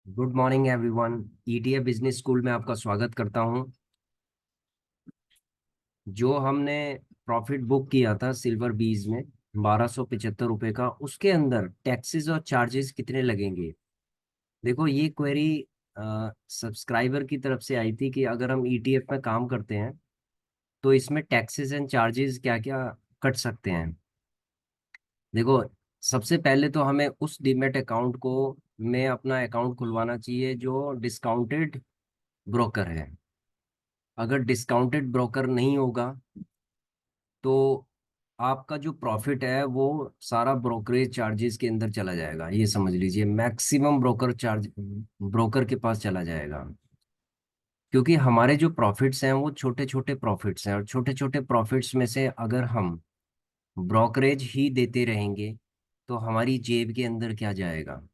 Good morning everyone. ETA business school में आपका स्वागत करता हूं। जो हमने प्रॉफिट बुक किया था सिल्वर बीज में 1275 रुपये का, उसके अंदर टैक्सेस और चार्जेस कितने लगेंगे। देखो, ये क्वेरी सब्सक्राइबर की तरफ से आई थी कि अगर हम ईटीएफ में काम करते हैं तो इसमें टैक्सेस एंड चार्जेस क्या क्या कट सकते हैं। देखो, सबसे पहले तो हमें उस डीमेट अकाउंट को में अपना अकाउंट खुलवाना चाहिए जो डिस्काउंटेड ब्रोकर है। अगर डिस्काउंटेड ब्रोकर नहीं होगा तो आपका जो प्रॉफिट है वो सारा ब्रोकरेज चार्जेस के अंदर चला जाएगा। ये समझ लीजिए, मैक्सिमम ब्रोकर चार्ज ब्रोकर के पास चला जाएगा। क्योंकि हमारे जो प्रॉफिट्स हैं वो छोटे छोटे प्रॉफिट्स हैं, और छोटे छोटे प्रॉफिट्स में से अगर हम ब्रोकरेज ही देते रहेंगे तो हमारी जेब के अंदर क्या जाएगा।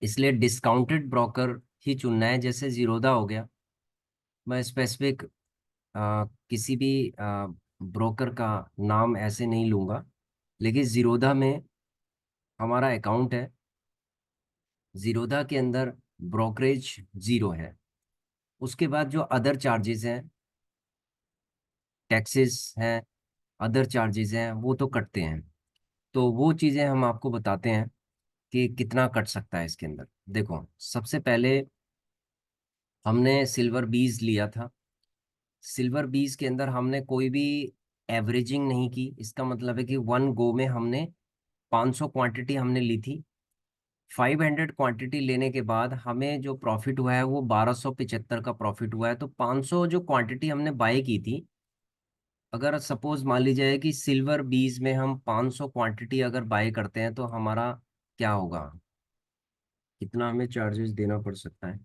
इसलिए डिस्काउंटेड ब्रोकर ही चुनना है। जैसे जीरोधा हो गया, मैं स्पेसिफिक किसी भी ब्रोकर का नाम ऐसे नहीं लूंगा, लेकिन जीरोधा में हमारा अकाउंट है। जीरोधा के अंदर ब्रोकरेज जीरो है। उसके बाद जो अदर चार्जेस हैं, टैक्सेस हैं, अदर चार्जेस हैं, वो तो कटते हैं। तो वो चीज़ें हम आपको बताते हैं कि कितना कट सकता है इसके अंदर। देखो, सबसे पहले हमने सिल्वर बीज लिया था। सिल्वर बीज के अंदर हमने कोई भी एवरेजिंग नहीं की। इसका मतलब है कि वन गो में हमने 500 क्वांटिटी हमने ली थी। 500 क्वांटिटी लेने के बाद हमें जो प्रॉफिट हुआ है वो 1275 का प्रॉफिट हुआ है। तो 500 जो क्वांटिटी हमने बाय की थी, अगर सपोज मान ली जाए कि सिल्वर बीज में हम 500 क्वांटिटी अगर बाय करते हैं तो हमारा क्या होगा, कितना हमें चार्जेस देना पड़ सकता है।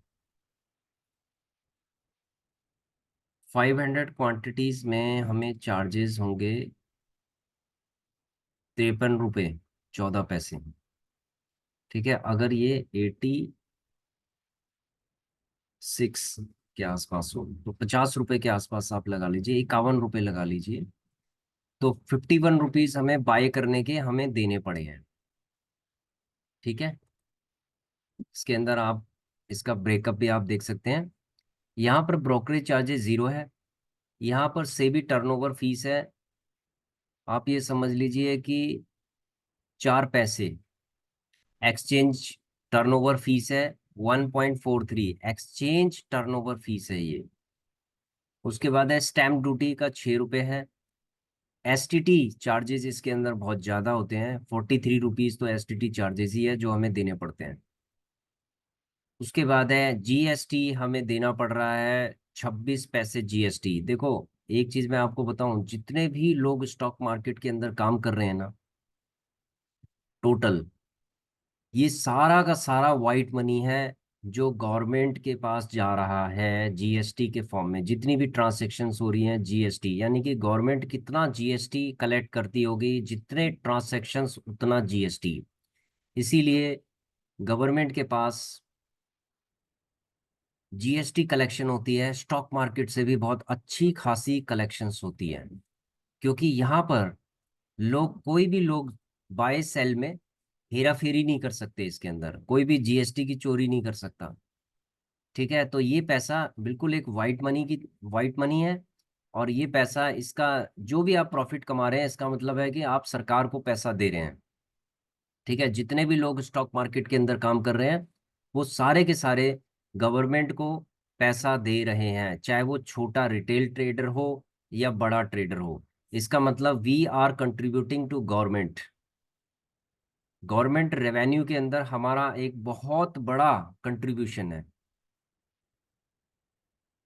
500 क्वांटिटीज में हमें चार्जेस होंगे 53 रुपये 14 पैसे। ठीक है, अगर ये 86 के आसपास हो तो 50 रुपए के आसपास आप लगा लीजिए, 51 रुपए लगा लीजिए। तो 51 रुपीज हमें बाय करने के हमें देने पड़े हैं। ठीक है, इसके अंदर आप इसका ब्रेकअप भी आप देख सकते हैं। यहाँ पर ब्रोकरेज चार्जेस जीरो है। यहाँ पर सेबी टर्नओवर फीस है, आप ये समझ लीजिए कि 4 पैसे। एक्सचेंज टर्नओवर फीस है 1.43, एक्सचेंज टर्नओवर फीस है ये। उसके बाद है स्टैम्प ड्यूटी का 6 रुपये है। एसटीटी चार्जेस इसके अंदर बहुत ज़्यादा होते हैं, 43 रुपीज़ तो एसटीटी चार्जेस ही है जो हमें देने पड़ते हैं। उसके बाद है जीएसटी, हमें देना पड़ रहा है 26 पैसे जीएसटी। देखो, एक चीज़ मैं आपको बताऊं, जितने भी लोग स्टॉक मार्केट के अंदर काम कर रहे हैं ना, टोटल ये सारा का सारा वाइट मनी है जो गवर्नमेंट के पास जा रहा है जीएसटी के फॉर्म में। जितनी भी ट्रांजैक्शंस हो रही हैं जीएसटी, यानी कि गवर्नमेंट कितना जीएसटी कलेक्ट करती होगी, जितने ट्रांजैक्शंस उतना जीएसटी। इसीलिए गवर्नमेंट के पास जीएसटी कलेक्शन होती है। स्टॉक मार्केट से भी बहुत अच्छी खासी कलेक्शंस होती है, क्योंकि यहाँ पर लोग, कोई भी लोग बाय सेल में हेरा फेरी नहीं कर सकते। इसके अंदर कोई भी जीएसटी की चोरी नहीं कर सकता। ठीक है, तो ये पैसा बिल्कुल एक वाइट मनी है। और ये पैसा, इसका जो भी आप प्रॉफिट कमा रहे हैं, इसका मतलब है कि आप सरकार को पैसा दे रहे हैं। ठीक है, जितने भी लोग स्टॉक मार्केट के अंदर काम कर रहे हैं वो सारे के सारे गवर्नमेंट को पैसा दे रहे हैं, चाहे वो छोटा रिटेल ट्रेडर हो या बड़ा ट्रेडर हो। इसका मतलब we are contributing to government. Government revenue के अंदर हमारा एक बहुत बड़ा कंट्रीब्यूशन है।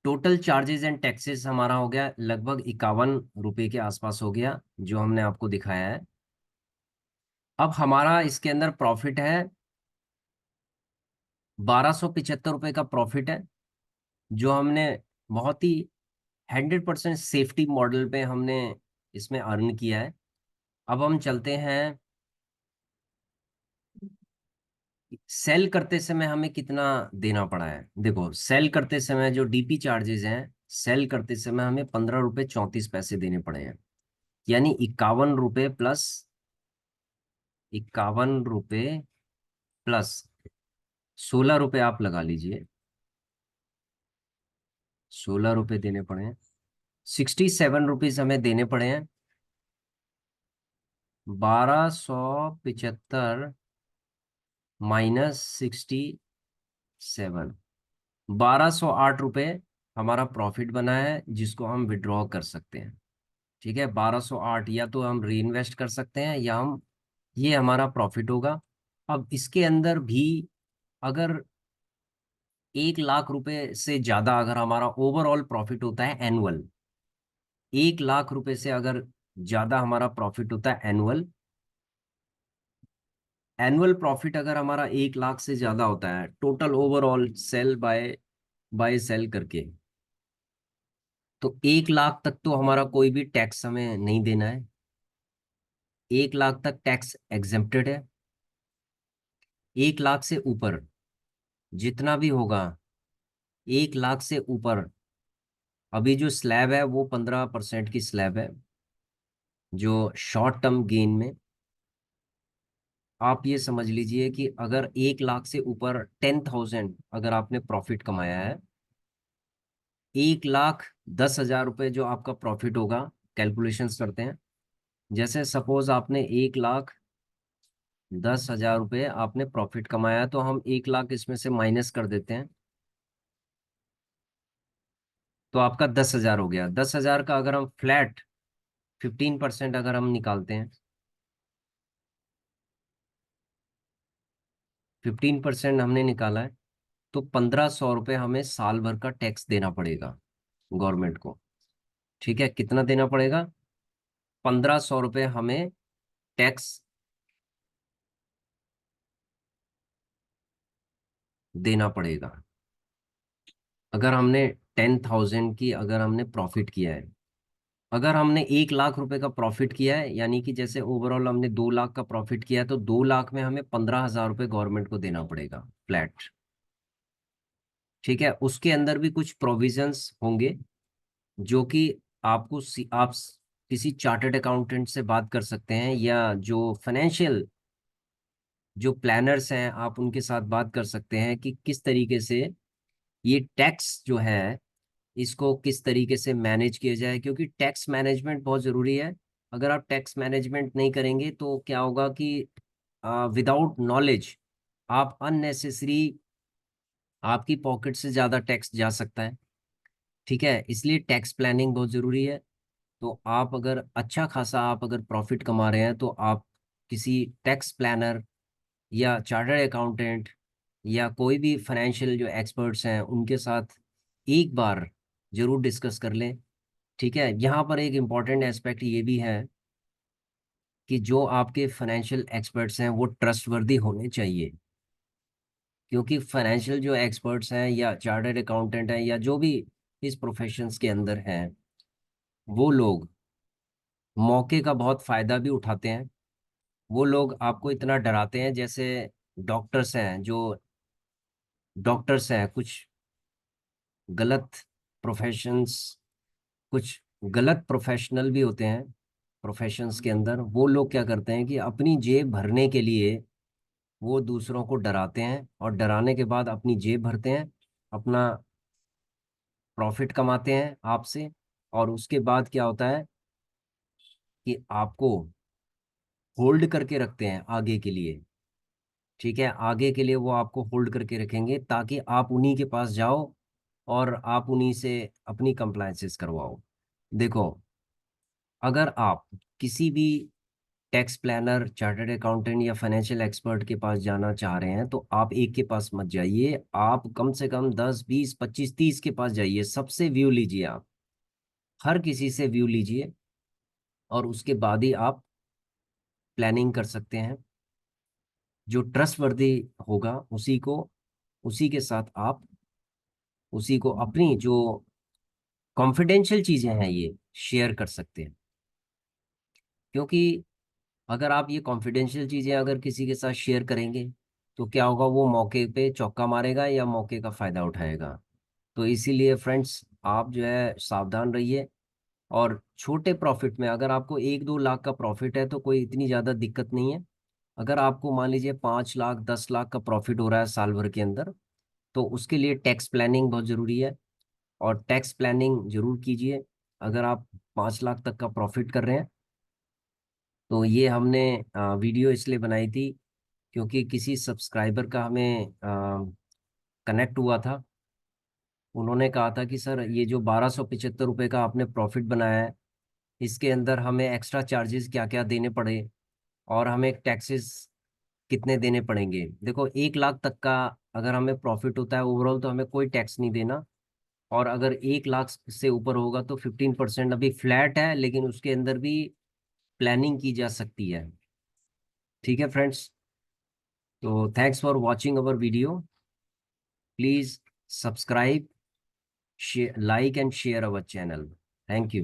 टोटल चार्जेस एंड टैक्सेस हमारा हो गया लगभग 51 रुपए के आसपास हो गया, जो हमने आपको दिखाया है। अब हमारा इसके अंदर प्रॉफिट है 1275 रुपये का प्रॉफिट है, जो हमने बहुत ही 100% सेफ्टी मॉडल पे हमने इसमें अर्न किया है। अब हम चलते हैं, सेल करते समय हमें कितना देना पड़ा है। देखो, सेल करते समय जो डीपी चार्जेस हैं, सेल करते समय हमें 15 रुपये 34 पैसे देने पड़े हैं। यानी 51 रुपये प्लस 51 रुपये प्लस 16 रुपये आप लगा लीजिए, 16 रुपये देने पड़े हैं। 67 रुपीज हमें देने पड़े हैं। 1275 -67, 1208 रुपये हमारा प्रॉफिट बना है, जिसको हम विड्रॉ कर सकते हैं। ठीक है, 1208 या तो हम री इन्वेस्ट कर सकते हैं या हम, ये हमारा प्रॉफिट होगा। अब इसके अंदर भी अगर 1 लाख रुपए से ज्यादा अगर हमारा ओवरऑल प्रॉफिट होता है एनुअल, 1 लाख रुपए से अगर ज्यादा हमारा प्रॉफिट होता है एनुअल, एनुअल प्रॉफिट अगर हमारा 1 लाख से ज्यादा होता है total overall sale by sale करके, तो 1 लाख तक तो हमारा कोई भी टैक्स हमें नहीं देना है। 1 लाख तक टैक्स एग्जेम्प्टेड है। 1 लाख से ऊपर जितना भी होगा, 1 लाख से ऊपर, अभी जो स्लैब है वो 15% की स्लैब है, जो शॉर्ट टर्म गेन में। आप ये समझ लीजिए कि अगर 1 लाख से ऊपर 10,000 अगर आपने प्रॉफिट कमाया है, 1,10,000 रुपये जो आपका प्रॉफिट होगा, कैलकुलेशंस करते हैं। जैसे सपोज आपने 1,10,000 रुपये आपने प्रॉफिट कमाया, तो हम 1 लाख इसमें से माइनस कर देते हैं, तो आपका 10,000 हो गया। 10,000 का अगर हम फ्लैट 15% अगर हम निकालते हैं, 15% हमने निकाला है, तो 1,500 रुपये हमें साल भर का टैक्स देना पड़ेगा गवर्नमेंट को। ठीक है, कितना देना पड़ेगा? 1,500 रुपये हमें टैक्स देना पड़ेगा अगर हमने 10,000 की अगर हमने प्रॉफिट किया है। अगर हमने 1 लाख रुपए का प्रॉफिट किया है, यानी कि जैसे ओवरऑल हमने 2 लाख का प्रॉफिट किया है, तो 2 लाख में हमें 15,000 रुपये गवर्नमेंट को देना पड़ेगा फ्लैट। ठीक है, उसके अंदर भी कुछ प्रोविजंस होंगे जो कि किसी चार्टर्ड अकाउंटेंट से बात कर सकते हैं, या जो फाइनेंशियल जो प्लानर्स हैं आप उनके साथ बात कर सकते हैं कि किस तरीके से ये टैक्स जो है इसको किस तरीके से मैनेज किया जाए, क्योंकि टैक्स मैनेजमेंट बहुत ज़रूरी है। अगर आप टैक्स मैनेजमेंट नहीं करेंगे तो क्या होगा कि विदाउट नॉलेज आप अननेसेसरी, आपकी पॉकेट से ज़्यादा टैक्स जा सकता है। ठीक है, इसलिए टैक्स प्लानिंग बहुत ज़रूरी है। तो आप अगर अच्छा खासा आप अगर प्रॉफिट कमा रहे हैं, तो आप किसी टैक्स प्लानर या चार्टर्ड अकाउंटेंट या कोई भी फाइनेंशियल जो एक्सपर्ट्स हैं उनके साथ एक बार जरूर डिस्कस कर लें। ठीक है, यहाँ पर एक इम्पॉर्टेंट एस्पेक्ट ये भी है कि जो आपके फाइनेंशियल एक्सपर्ट्स हैं वो ट्रस्टवर्दी होने चाहिए, क्योंकि फाइनेंशियल जो एक्सपर्ट्स हैं या चार्टर्ड अकाउंटेंट हैं या जो भी इस प्रोफेशंस के अंदर हैं, वो लोग मौके का बहुत फायदा भी उठाते हैं। वो लोग आपको इतना डराते हैं, जैसे डॉक्टर्स हैं, जो डॉक्टर्स हैं कुछ गलत प्रोफेशंस, कुछ गलत प्रोफेशनल भी होते हैं प्रोफेशंस के अंदर। वो लोग क्या करते हैं कि अपनी जेब भरने के लिए वो दूसरों को डराते हैं, और डराने के बाद अपनी जेब भरते हैं, अपना प्रॉफिट कमाते हैं आपसे, और उसके बाद क्या होता है कि आपको होल्ड करके रखते हैं आगे के लिए। ठीक है, आगे के लिए वो आपको होल्ड करके रखेंगे ताकि आप उन्हीं के पास जाओ और आप उन्हीं से अपनी कंप्लायंसेस करवाओ। देखो, अगर आप किसी भी टैक्स प्लानर, चार्टर्ड अकाउंटेंट या फाइनेंशियल एक्सपर्ट के पास जाना चाह रहे हैं, तो आप एक के पास मत जाइए, आप कम से कम 10, 20, 25, 30 के पास जाइए। सबसे व्यू लीजिए, आप हर किसी से व्यू लीजिए, और उसके बाद ही आप प्लानिंग कर सकते हैं। जो ट्रस्टवर्दी होगा उसी के साथ आप उसी को अपनी जो कॉन्फिडेंशियल चीजें हैं ये शेयर कर सकते हैं। क्योंकि अगर आप ये कॉन्फिडेंशियल चीजें अगर किसी के साथ शेयर करेंगे, तो क्या होगा, वो मौके पे चौका मारेगा या मौके का फायदा उठाएगा। तो इसीलिए फ्रेंड्स, आप जो है सावधान रहिए। और छोटे प्रॉफिट में, अगर आपको 1-2 लाख का प्रॉफिट है तो कोई इतनी ज़्यादा दिक्कत नहीं है। अगर आपको मान लीजिए 5 लाख 10 लाख का प्रॉफिट हो रहा है साल भर के अंदर, तो उसके लिए टैक्स प्लानिंग बहुत जरूरी है, और टैक्स प्लानिंग जरूर कीजिए। अगर आप 5 लाख तक का प्रॉफिट कर रहे हैं, तो ये हमने वीडियो इसलिए बनाई थी क्योंकि किसी सब्सक्राइबर का हमें कनेक्ट हुआ था। उन्होंने कहा था कि सर ये जो 1275 रुपये का आपने प्रॉफिट बनाया है, इसके अंदर हमें एक्स्ट्रा चार्जेस क्या क्या देने पड़े, और हमें टैक्सेस कितने देने पड़ेंगे। देखो 1 लाख तक का अगर हमें प्रॉफिट होता है ओवरऑल, तो हमें कोई टैक्स नहीं देना। और अगर 1 लाख से ऊपर होगा तो 15% अभी फ्लैट है, लेकिन उसके अंदर भी प्लानिंग की जा सकती है। ठीक है फ्रेंड्स, तो thanks for watching our video. Please subscribe, like and share our channel. Thank you.